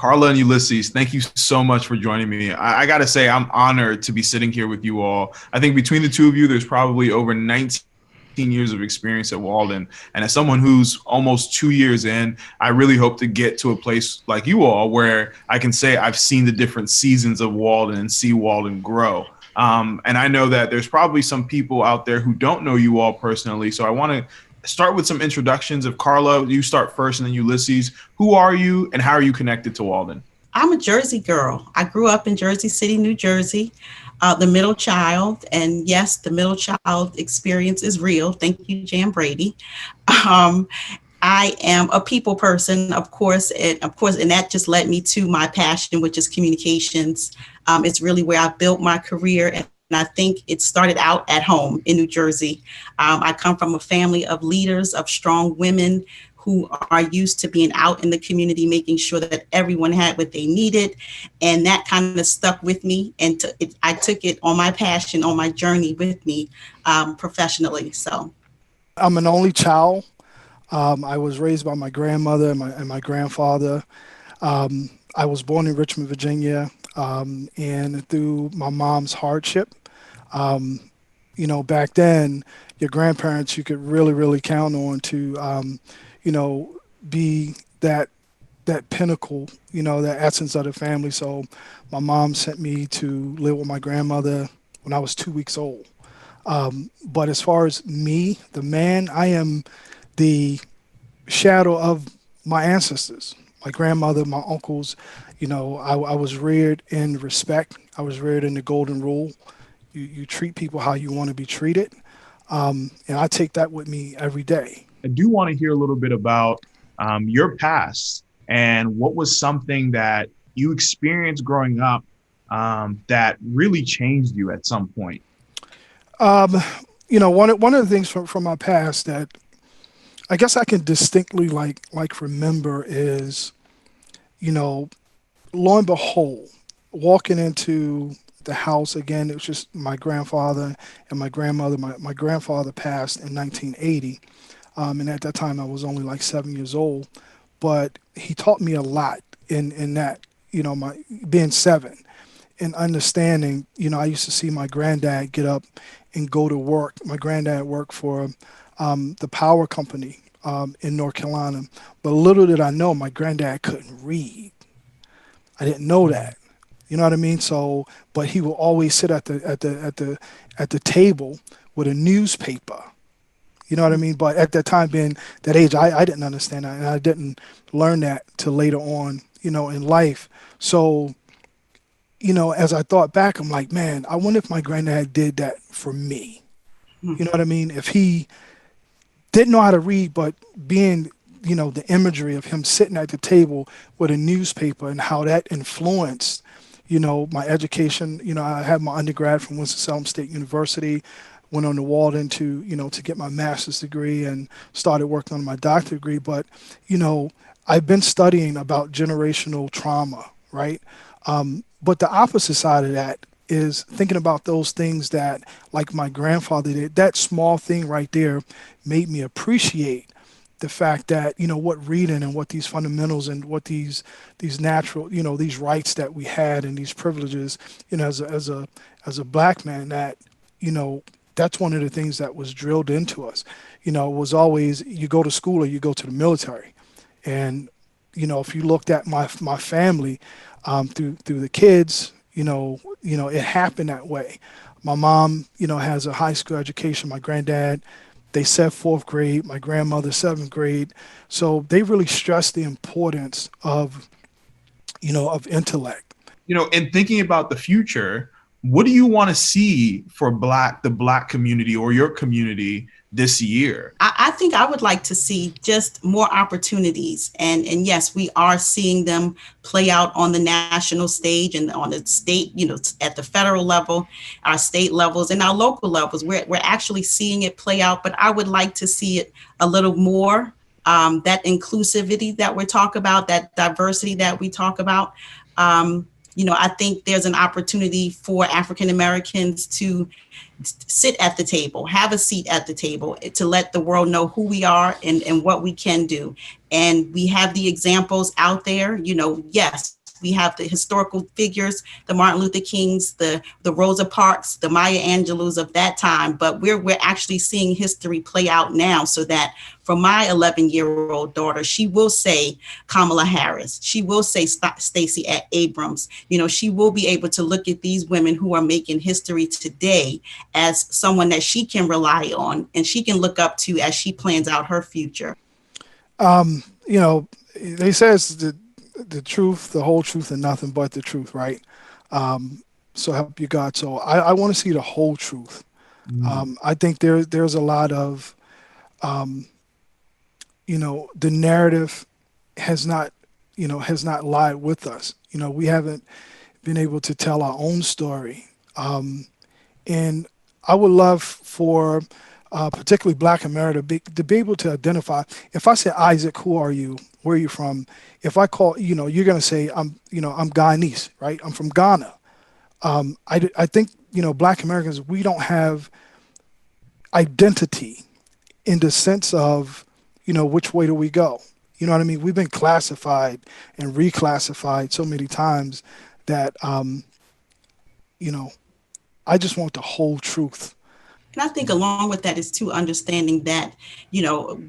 Carla and Ulysses, thank you so much for joining me. I got to say, I'm honored to be sitting here with you all. I think between the two of you, there's probably over 19 years of experience at Walden. And as someone who's almost 2 years in, I really hope to get to a place like you all where I can say I've seen the different seasons of Walden and see Walden grow. And I know that there's probably some people out there who don't know you all personally. So I want to start with some introductions. If Carla, you start first, and then Ulysses, who are you and how are you connected to Walden? I'm a Jersey girl. I grew up in Jersey City, New Jersey, the middle child. And yes, the middle child experience is real. Thank you, Jan Brady. Um, I am a people person, and that just led me to my passion, which is communications. It's really where I built my career, and I think it started out at home in New Jersey. I come from a family of leaders, of strong women who are used to being out in the community, making sure that everyone had what they needed. And that kind of stuck with me. And I took it on my passion, on my journey with me professionally. So I'm an only child. I was raised by my grandmother and my grandfather. I was born in Richmond, Virginia, and through my mom's hardship, back then, your grandparents you could really, really count on to, be that pinnacle, that essence of the family. So my mom sent me to live with my grandmother when I was 2 weeks old. But as far as me, the man, I am the shadow of my ancestors, my grandmother, my uncles. I was reared in respect. I was reared in the golden rule. You treat people how you want to be treated. And I take that with me every day. I do want to hear a little bit about your past and what was something that you experienced growing up that really changed you at some point. One of the things from my past that I guess I can distinctly like remember is, lo and behold, walking into the house again. It was just my grandfather and my grandmother. My grandfather passed in 1980, and at that time I was only like 7 years old. But he taught me a lot in that, my being seven and understanding. I used to see my granddad get up and go to work. My granddad worked for the power company in North Carolina. But little did I know, my granddad couldn't read. I didn't know that. You know what I mean? So, but he will always sit at the table with a newspaper. You know what I mean? But at that time, being that age, I didn't understand that, and I didn't learn that till later on, in life. So, as I thought back, I'm like, man, I wonder if my granddad did that for me. You know what I mean? If he didn't know how to read, but being, the imagery of him sitting at the table with a newspaper and how that influenced, my education. I had my undergrad from Winston-Salem State University, went on to Walden to get my master's degree and started working on my doctorate degree. But, I've been studying about generational trauma, right? But the opposite side of that is thinking about those things that, like my grandfather did. That small thing right there made me appreciate the fact that, what reading and what these fundamentals and what these natural, these rights that we had and these privileges, as a black man, that, that's one of the things that was drilled into us. It was always, you go to school or you go to the military. And, if you looked at my family through the kids, it happened that way. My mom, has a high school education. My granddad, they said 4th grade, my grandmother 7th grade. So they really stressed the importance of intellect. In thinking about the future, what do you want to see for the Black community or your community this year? I think I would like to see just more opportunities. And yes, we are seeing them play out on the national stage and on the state, at the federal level, our state levels and our local levels. We're actually seeing it play out, but I would like to see it a little more, that inclusivity that we talk about, that diversity that we talk about. I think there's an opportunity for African Americans to sit at the table, have a seat at the table, to let the world know who we are and what we can do. And we have the examples out there. Yes, we have the historical figures, the Martin Luther Kings, the Rosa Parks, the Maya Angelou's of that time, but we're actually seeing history play out now, so that for my 11-year-old daughter, she will say Kamala Harris, she will say Stacey Abrams. She will be able to look at these women who are making history today as someone that she can rely on and she can look up to as she plans out her future. They say it's the truth, the whole truth, and nothing but the truth, right? So help you God. So I want to see the whole truth. I think there's a lot of, the narrative has not lied with us. We haven't been able to tell our own story. And I would love for particularly Black America to be able to identify. If I say, Isaac, who are you? Where are you from? If I call, you're going to say, I'm Guyanese, right? I'm from Ghana. I think, Black Americans, we don't have identity in the sense of, which way do we go? You know what I mean? We've been classified and reclassified so many times that, I just want the whole truth. And I think along with that is too understanding that,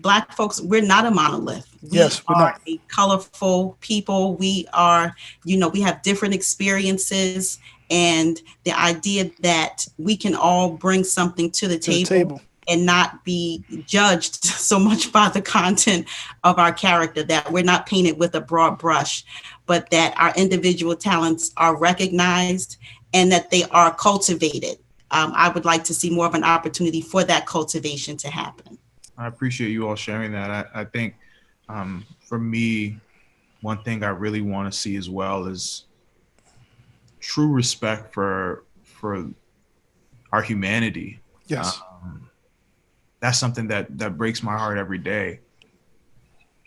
Black folks, we're not a monolith. Yes, we're not. A colorful people. We are, we have different experiences, and the idea that we can all bring something to the table and not be judged so much by the content of our character, that we're not painted with a broad brush, but that our individual talents are recognized and that they are cultivated. I would like to see more of an opportunity for that cultivation to happen. I appreciate you all sharing that. I think for me, one thing I really want to see as well is true respect for our humanity. Yes. That's something that breaks my heart every day.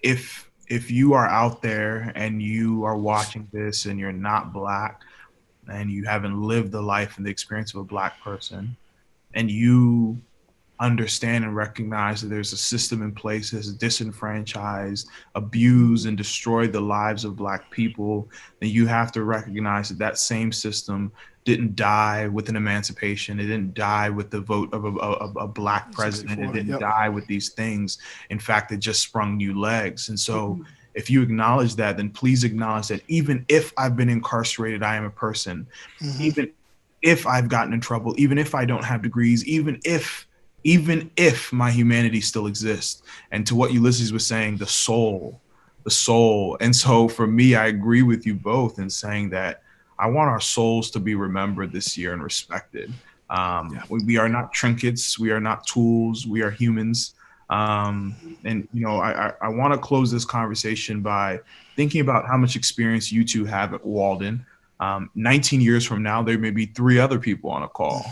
If you are out there and you are watching this and you're not Black and you haven't lived the life and the experience of a Black person, and you understand and recognize that there's a system in place that's disenfranchised, abused, and destroyed the lives of Black people, then you have to recognize that same system didn't die with an emancipation. It didn't die with the vote of a Black president. It didn't die with these things. In fact, it just sprung new legs. And so if you acknowledge that, then please acknowledge that even if I've been incarcerated, I am a person. Even if I've gotten in trouble, even if I don't have degrees, even if my humanity still exists. And to what Ulysses was saying, the soul. And so for me, I agree with you both in saying that I want our souls to be remembered this year and respected. We are not trinkets. We are not tools. We are humans. And, I want to close this conversation by thinking about how much experience you two have at Walden. 19 years from now, there may be 3 other people on a call.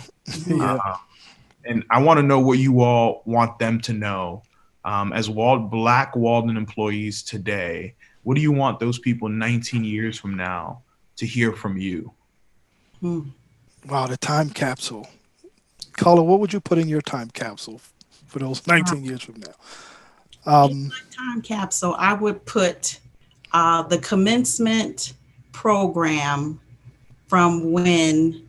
And I want to know what you all want them to know as Black Walden employees today. What do you want those people 19 years from now to hear from you? Wow, the time capsule. Carla, what would you put in your time capsule for those 19 years from now? In my time capsule, I would put the commencement program from when,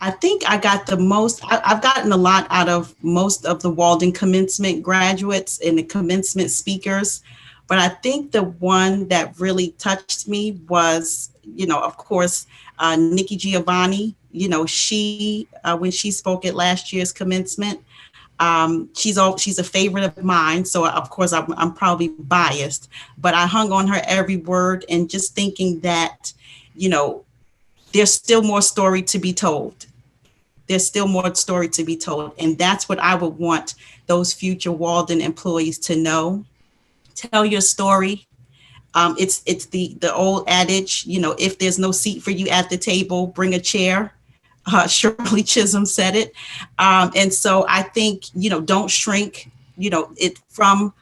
I think I got the most, I've gotten a lot out of most of the Walden commencement graduates and the commencement speakers. But I think the one that really touched me was, of course, Nikki Giovanni. She, when she spoke at last year's commencement, she's a favorite of mine. So of course I'm probably biased, but I hung on her every word and just thinking that, there's still more story to be told. There's still more story to be told. And that's what I would want those future Walden employees to know. Tell your story. It's the old adage, if there's no seat for you at the table, bring a chair. Shirley Chisholm said it. And so I think, don't shrink, it from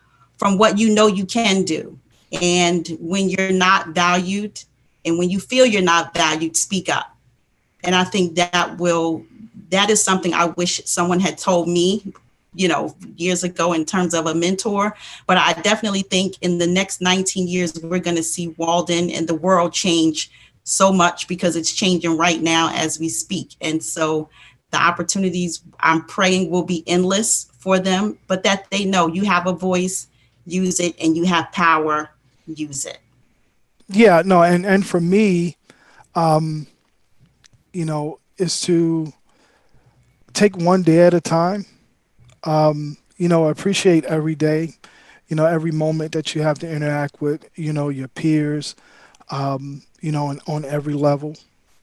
what you can do. And when you're not valued and when you feel you're not valued, speak up. And I think that is something I wish someone had told me, years ago in terms of a mentor. But I definitely think in the next 19 years, we're going to see Walden and the world change so much because it's changing right now as we speak. And so the opportunities I'm praying will be endless for them, but that they know you have a voice, use it, and you have power, use it. Yeah, no, and for me, is to take one day at a time. Appreciate every day, every moment that you have to interact with, your peers, and on every level,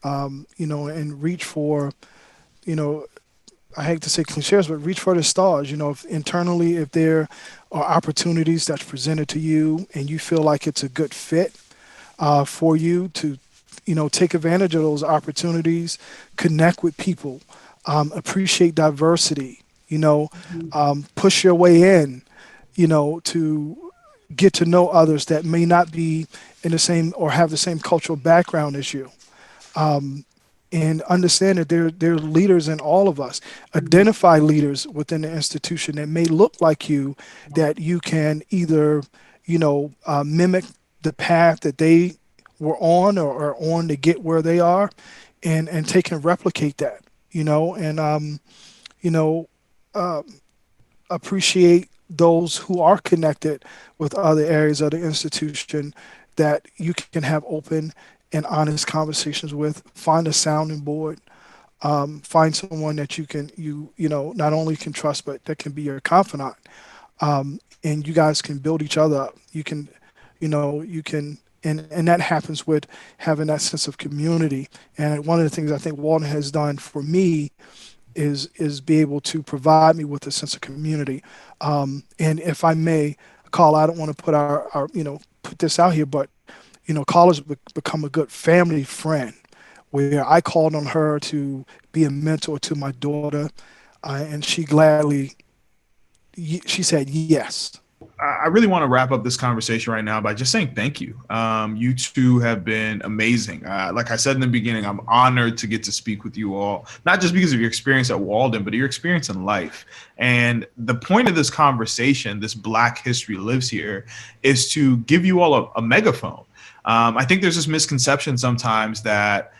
and reach for, you know, I hate to say cliches, but reach for the stars. If internally, if there are opportunities that's presented to you and you feel like it's a good fit for you to, take advantage of those opportunities, connect with people, appreciate diversity, push your way in, to get to know others that may not be in the same or have the same cultural background as you. And understand that there are leaders in all of us. Identify leaders within the institution that may look like you, that you can either, mimic the path that they were on or are on to get where they are, and take and replicate that, and you know, uh, appreciate those who are connected with other areas of the institution that you can have open and honest conversations with. Find a sounding board. Find someone that not only can trust but that can be your confidant. And you guys can build each other up. And that happens with having that sense of community. And one of the things I think Walden has done for me is be able to provide me with a sense of community. And if I may, Carla, I don't want to put put this out here, but Carla's become a good family friend, where I called on her to be a mentor to my daughter, and she said yes. I really want to wrap up this conversation right now by just saying thank you. You two have been amazing. Like I said in the beginning, I'm honored to get to speak with you all, not just because of your experience at Walden, but your experience in life. And the point of this conversation, this Black History Lives Here, is to give you all a megaphone. I think there's this misconception sometimes that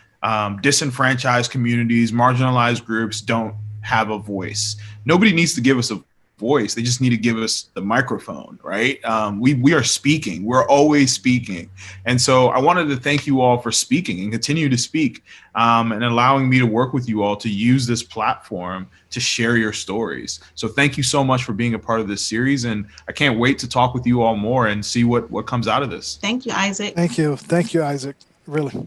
disenfranchised communities, marginalized groups don't have a voice. Nobody needs to give us a voice. They just need to give us the microphone, right? We are speaking. We're always speaking. And so I wanted to thank you all for speaking and continue to speak, and allowing me to work with you all to use this platform to share your stories. So thank you so much for being a part of this series. And I can't wait to talk with you all more and see what comes out of this. Thank you, Isaac. Thank you. Thank you, Isaac. Really.